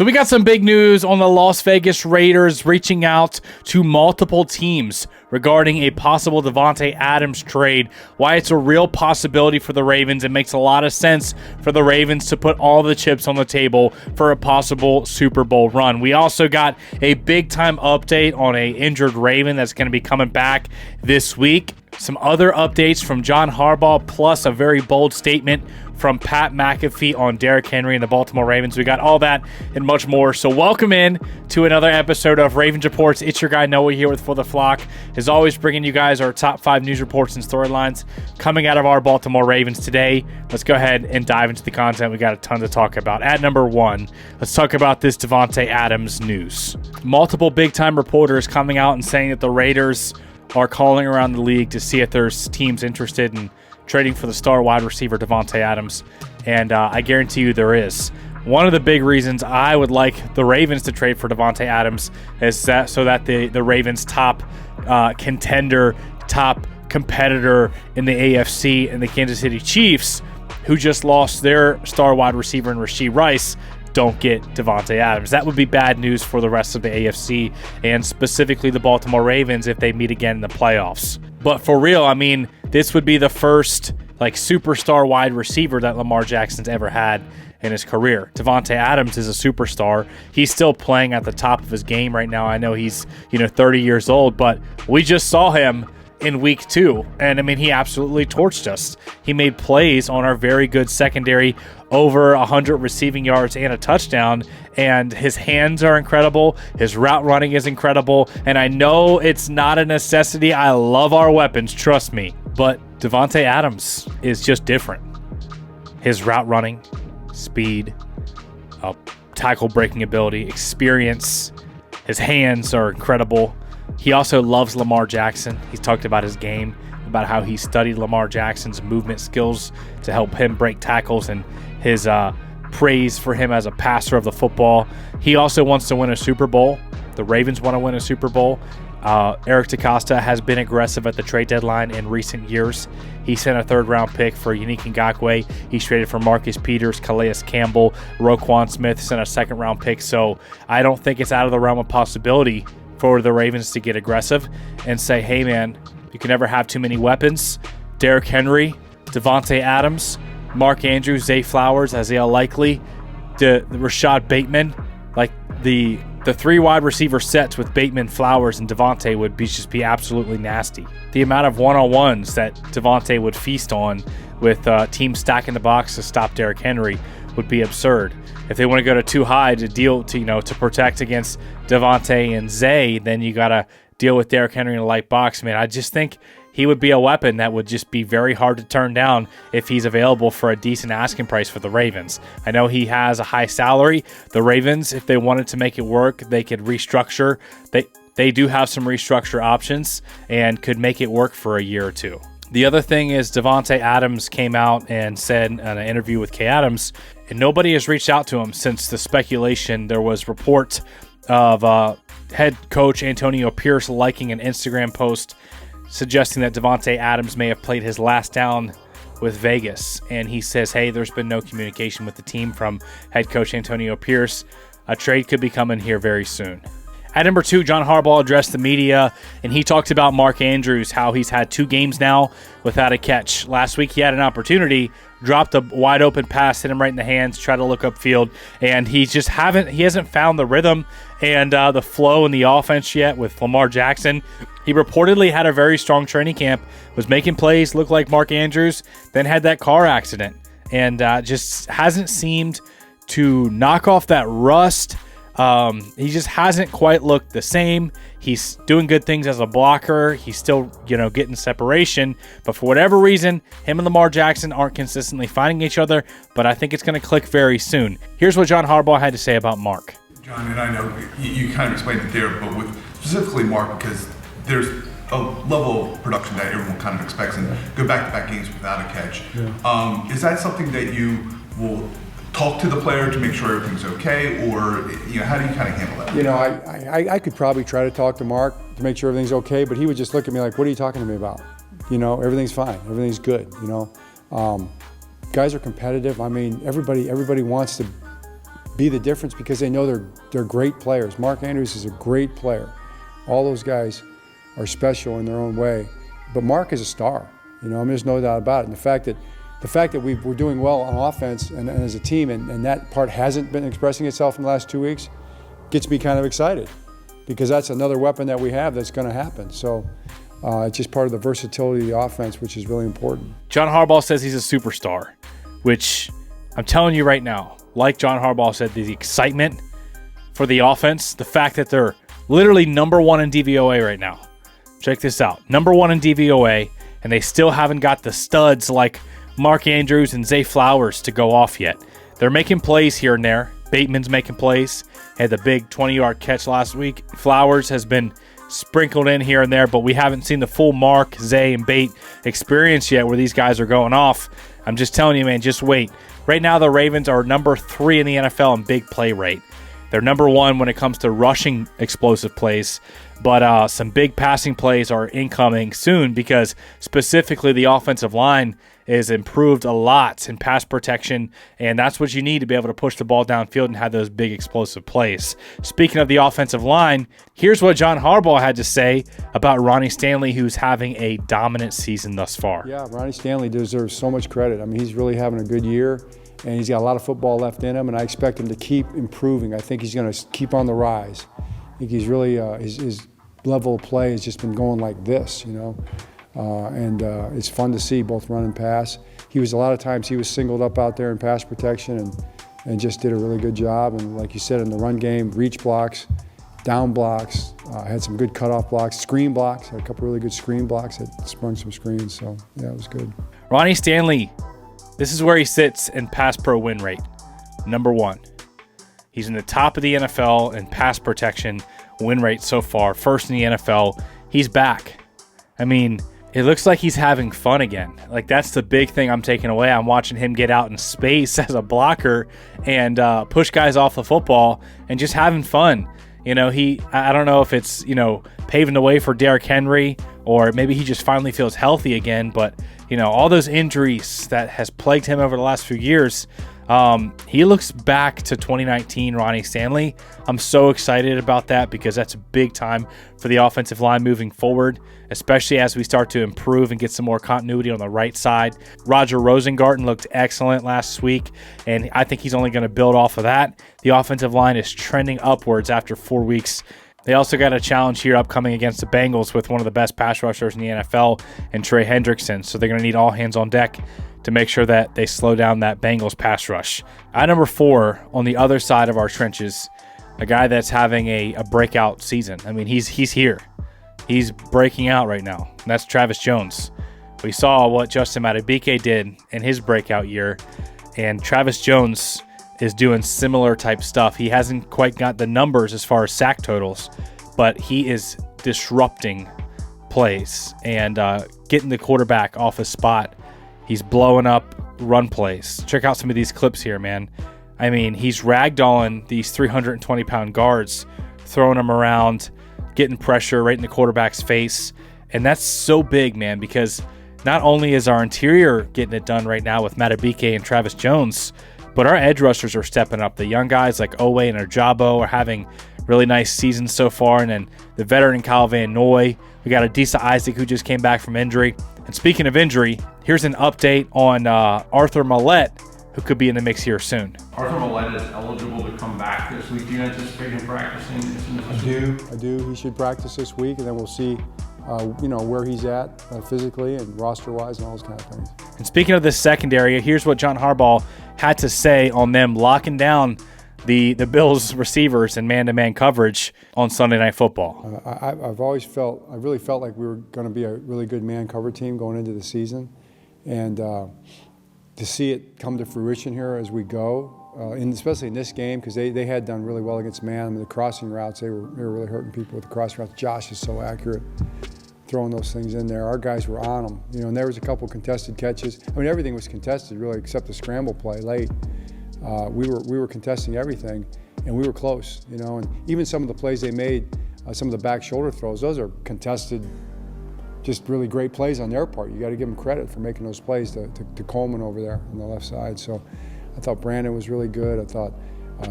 So we got some big news on the Las Vegas Raiders reaching out to multiple teams regarding a possible Davante Adams trade. Why it's a real possibility for the Ravens. It makes a lot of sense for the Ravens to put all the chips on the table for a possible Super Bowl run. We also got a big-time update on an injured Raven that's going to be coming back this week. Some other updates from Jihn Harbaugh, plus a very bold statement from Pat McAfee on Derrick Henry and the Baltimore Ravens. We got all that and much more. So welcome in to another episode of Ravens Reports. It's your guy Noah here with For the Flock. As always, bringing you guys our top 5 news reports and storylines coming out of our Baltimore Ravens today. Let's go ahead and dive into the content. We got a ton to talk about. At number 1, let's talk about this Davante Adams news. Multiple big-time reporters coming out and saying that the Raiders are calling around the league to see if there's teams interested in trading for the star wide receiver Devonte Adams, and I guarantee you there is. One of the big reasons I would like the Ravens to trade for Devonte Adams is that so that the Ravens' top contender, top competitor in the AFC and the Kansas City Chiefs, who just lost their star wide receiver in Rashee Rice, don't get Davante Adams. That would be bad news for the rest of the AFC and specifically the Baltimore Ravens if they meet again in the playoffs. But for real, I mean, this would be the first superstar wide receiver that Lamar Jackson's ever had in his career. Davante Adams is a superstar. He's still playing at the top of his game right now. I know he's 30 years old, but we just saw him in week 2, and I mean, he absolutely torched us. He made plays on our very good secondary, over 100 receiving yards and a touchdown, and his hands are incredible. His route running is incredible, and I know it's not a necessity. I love our weapons, trust me, but Davante Adams is just different. His route running, speed, tackle breaking ability, experience, his hands are incredible. He also loves Lamar Jackson. He's talked about his game, about how he studied Lamar Jackson's movement skills to help him break tackles, and his praise for him as a passer of the football. He also wants to win a Super Bowl. The Ravens want to win a Super Bowl. Eric DeCosta has been aggressive at the trade deadline in recent years. He sent a 3rd-round pick for Yannick Ngakoue. He's traded for Marcus Peters, Calais Campbell, Roquan Smith, sent a 2nd-round pick. So I don't think it's out of the realm of possibility for the Ravens to get aggressive and say, hey, man, you can never have too many weapons. Derrick Henry, Davante Adams, Mark Andrews, Zay Flowers, Isaiah Likely, the Rashad Bateman, the 3 wide receiver sets with Bateman, Flowers, and Davante would just be absolutely nasty. The amount of one-on-ones that Davante would feast on with teams stacking the box to stop Derrick Henry would be absurd. If they want to go to too high to protect against Davante and Zay, then you got to deal with Derrick Henry in a light box. Man, I just think he would be a weapon that would just be very hard to turn down if he's available for a decent asking price for the Ravens. I know he has a high salary. The Ravens, if they wanted to make it work, they could restructure. They do have some restructure options and could make it work for a year or two. The other thing is Davante Adams came out and said in an interview with Kay Adams, and nobody has reached out to him since the speculation. There was reports of head coach Antonio Pierce liking an Instagram post suggesting that Davante Adams may have played his last down with Vegas. And he says, hey, there's been no communication with the team from head coach Antonio Pierce. A trade could be coming here very soon. At number 2, Jihn Harbaugh addressed the media, and he talked about Mark Andrews, how he's had 2 games now without a catch. Last week he had an opportunity, dropped a wide open pass, hit him right in the hands, tried to look upfield, and he hasn't found the rhythm and the flow in the offense yet with Lamar Jackson. He reportedly had a very strong training camp, was making plays, looked like Mark Andrews, then had that car accident, and just hasn't seemed to knock off that rust. He just hasn't quite looked the same. He's doing good things as a blocker. He's still, getting separation. But for whatever reason, him and Lamar Jackson aren't consistently finding each other. But I think it's going to click very soon. Here's what Jihn Harbaugh had to say about Mark. John, and I know you kind of explained it there, but with specifically Mark, because there's a level of production that everyone kind of expects and go back-to-back games without a catch. Yeah. Is that something that you will talk to the player to make sure everything's okay, or how do you kind of handle that? I could probably try to talk to Mark to make sure everything's okay, but he would just look at me like, what are you talking to me about? Everything's fine, everything's good. Guys are competitive. I mean, everybody wants to be the difference because they know they're great players. Mark Andrews is a great player. All those guys are special in their own way. But Mark is a star. There's no doubt about it. And the fact that we're doing well on offense and as a team, and that part hasn't been expressing itself in the last 2 weeks, gets me kind of excited because that's another weapon that we have that's going to happen. So it's just part of the versatility of the offense, which is really important. Jihn Harbaugh says he's a superstar, which I'm telling you right now, like Jihn Harbaugh said, the excitement for the offense, the fact that they're literally number one in DVOA right now. Check this out. Number one in DVOA, and they still haven't got the studs like Mark Andrews and Zay Flowers to go off yet. They're making plays here and there. Bateman's making plays. Had the big 20-yard catch last week. Flowers has been sprinkled in here and there, but we haven't seen the full Mark, Zay, and Bate experience yet where these guys are going off. I'm just telling you, man, just wait. Right now, the Ravens are number 3 in the NFL in big play rate. They're number 1 when it comes to rushing explosive plays, but some big passing plays are incoming soon because specifically the offensive line is improved a lot in pass protection, and that's what you need to be able to push the ball downfield and have those big explosive plays. Speaking of the offensive line, here's what Jihn Harbaugh had to say about Ronnie Stanley, who's having a dominant season thus far. Yeah, Ronnie Stanley deserves so much credit. I mean, he's really having a good year, and he's got a lot of football left in him, and I expect him to keep improving. I think he's going to keep on the rise. I think he's really, his level of play has just been going like this, and it's fun to see both run and pass. A lot of times he was singled up out there in pass protection and just did a really good job. And like you said, in the run game, reach blocks, down blocks, had some good cutoff blocks, screen blocks, had a couple really good screen blocks that sprung some screens. So, yeah, it was good. Ronnie Stanley, this is where he sits in pass pro win rate. Number 1. He's in the top of the NFL in pass protection win rate so far, first in the NFL. He's back. I mean, it looks like he's having fun again. Like, that's the big thing I'm taking away. I'm watching him get out in space as a blocker and push guys off the football and just having fun. I don't know if it's, paving the way for Derrick Henry or maybe he just finally feels healthy again. But, all those injuries that has plagued him over the last few years, he looks back to 2019 Ronnie Stanley. I'm so excited about that because that's a big time for the offensive line moving forward, especially as we start to improve and get some more continuity on the right side. Roger Rosengarten looked excellent last week, and I think he's only going to build off of that. The offensive line is trending upwards after 4 weeks. They also got a challenge here upcoming against the Bengals with one of the best pass rushers in the NFL and Trey Hendrickson, so they're going to need all hands on deck to make sure that they slow down that Bengals pass rush. At number 4, on the other side of our trenches, a guy that's having a breakout season. I mean, he's here. He's breaking out right now, and that's Travis Jones. We saw what Justin Madubuike did in his breakout year, and Travis Jones is doing similar type stuff. He hasn't quite got the numbers as far as sack totals, but he is disrupting plays and getting the quarterback off his spot. He's blowing up run plays. Check out some of these clips here, man. I mean, he's ragdolling these 320-pound guards, throwing them around, getting pressure right in the quarterback's face. And that's so big, man, because not only is our interior getting it done right now with Madubuike and Travis Jones, but our edge rushers are stepping up. The young guys like Owe and Ojabo are having really nice seasons so far. And then the veteran Kyle Van Noy. We got Adisa Isaac, who just came back from injury. And speaking of injury, here's an update on Arthur Millette, who could be in the mix here soon. Arthur Millette is eligible to come back this week. Do you anticipate him practicing as soon as this week? I do. He should practice this week, and then we'll see where he's at physically and roster-wise and all those kind of things. And speaking of this secondary, here's what Jihn Harbaugh had to say on them locking down the Bills receivers in man-to-man coverage on Sunday Night Football. I really felt like we were going to be a really good man cover team going into the season. And to see it come to fruition here as we go, especially in this game, because they had done really well against man. I mean, the crossing routes, they were really hurting people with the crossing routes. Josh is so accurate throwing those things in there. Our guys were on them, and there was a couple contested catches. I mean, everything was contested really, except the scramble play late. We were contesting everything, and we were close, and even some of the plays they made, some of the back shoulder throws, those are contested, just really great plays on their part. You got to give them credit for making those plays to Coleman over there on the left side. So I thought Brandon was really good. I thought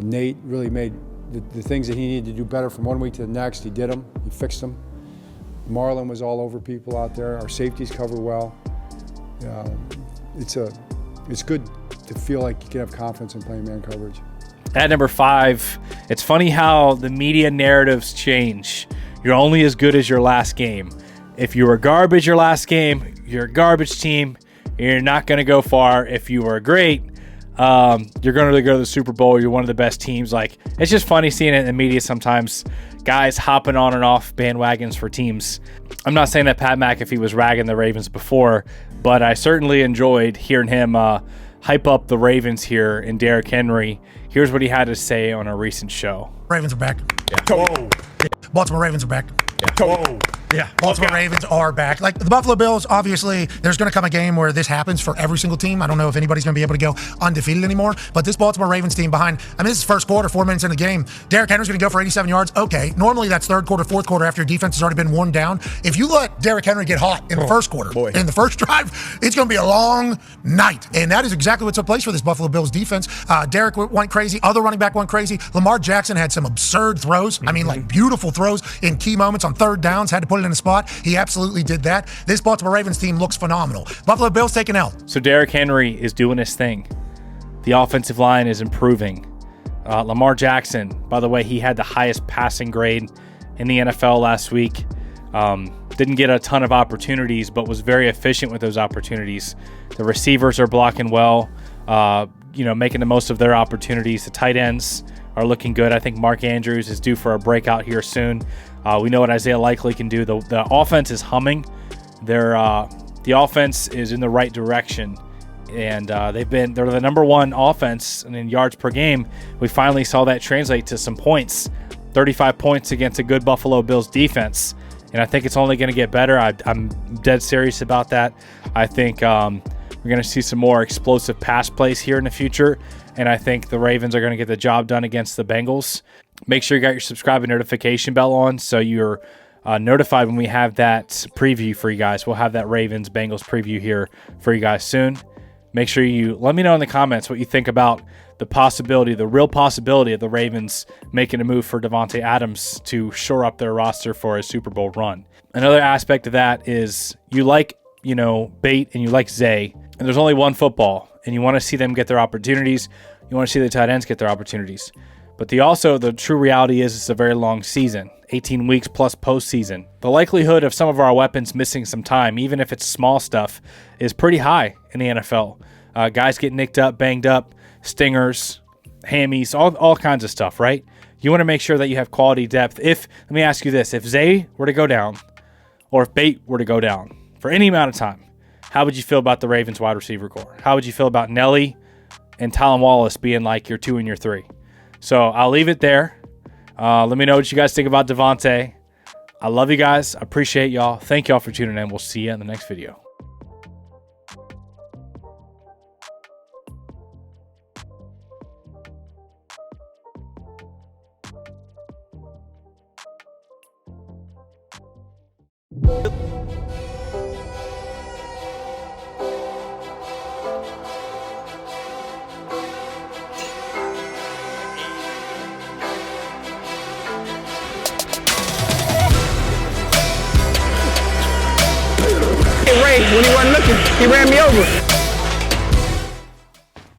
Nate really made the things that he needed to do better from one week to the next. He did them. He fixed them. Marlon was all over people out there. Our safeties cover well. It's good to feel like you can have confidence in playing man coverage. At number 5, it's funny how the media narratives change. You're only as good as your last game. If you were garbage your last game, you're a garbage team. You're not going to go far. If you were great, you're going to go to the Super Bowl. You're one of the best teams. Like, it's just funny seeing it in the media sometimes. Guys hopping on and off bandwagons for teams. I'm not saying that Pat McAfee was ragging the Ravens before, but I certainly enjoyed hearing him hype up the Ravens here in Derrick Henry. Here's what he had to say on a recent show. Ravens are back. Yeah. Whoa. Baltimore Ravens are back. Yeah. Whoa. Yeah, Baltimore Ravens are back. Like the Buffalo Bills, obviously, there's going to come a game where this happens for every single team. I don't know if anybody's going to be able to go undefeated anymore, but this Baltimore Ravens team behind, this is first quarter, 4 minutes in the game. Derrick Henry's going to go for 87 yards. Okay, normally that's third quarter, fourth quarter after your defense has already been worn down. If you let Derrick Henry get hot in the first quarter, in the first drive, it's going to be a long night. And that is exactly what took place for this Buffalo Bills defense. Derrick went crazy. Other running back went crazy. Lamar Jackson had some absurd throws. Like beautiful throws in key moments on third downs, had to put it in a spot. He absolutely did that. This Baltimore Ravens team looks phenomenal. Buffalo Bills taking out. So Derrick Henry is doing his thing. The offensive line is improving. Lamar Jackson, by the way, he had the highest passing grade in the NFL last week. Didn't get a ton of opportunities, but was very efficient with those opportunities. The receivers are blocking well, making the most of their opportunities. The tight ends are looking good. I think Mark Andrews is due for a breakout here soon. We know what Isaiah Likely can do. The offense is humming. The offense is in the right direction, and they're the number one offense in yards per game. We finally saw that translate to some points. 35 points against a good Buffalo Bills defense, and I think it's only going to get better. I'm dead serious about that. I think we're going to see some more explosive pass plays here in the future, and I think the Ravens are going to get the job done against the Bengals. Make sure you got your subscribe and notification bell on so you're notified when we have that preview for you guys. We'll have that Ravens-Bengals preview here for you guys soon. Make sure you let me know in the comments what you think about the real possibility of the Ravens making a move for Devonte Adams to shore up their roster for a Super Bowl run. Another aspect of that is you like, Bate and you like Zay, and there's only one football, and you want to see them get their opportunities. You want to see the tight ends get their opportunities. But the true reality is it's a very long season, 18 weeks plus postseason. The likelihood of some of our weapons missing some time, even if it's small stuff, is pretty high in the NFL. Guys get nicked up, banged up, stingers, hammies, all kinds of stuff, right? You want to make sure that you have quality depth. Let me ask you this, if Zay were to go down, or if Bate were to go down for any amount of time, how would you feel about the Ravens wide receiver core? How would you feel about Nelly and Tylan Wallace being like your 2 and your 3? So I'll leave it there. Let me know what you guys think about Devonte. I love you guys. I appreciate y'all. Thank y'all for tuning in. We'll see you in the next video. When he wasn't looking, he ran me over.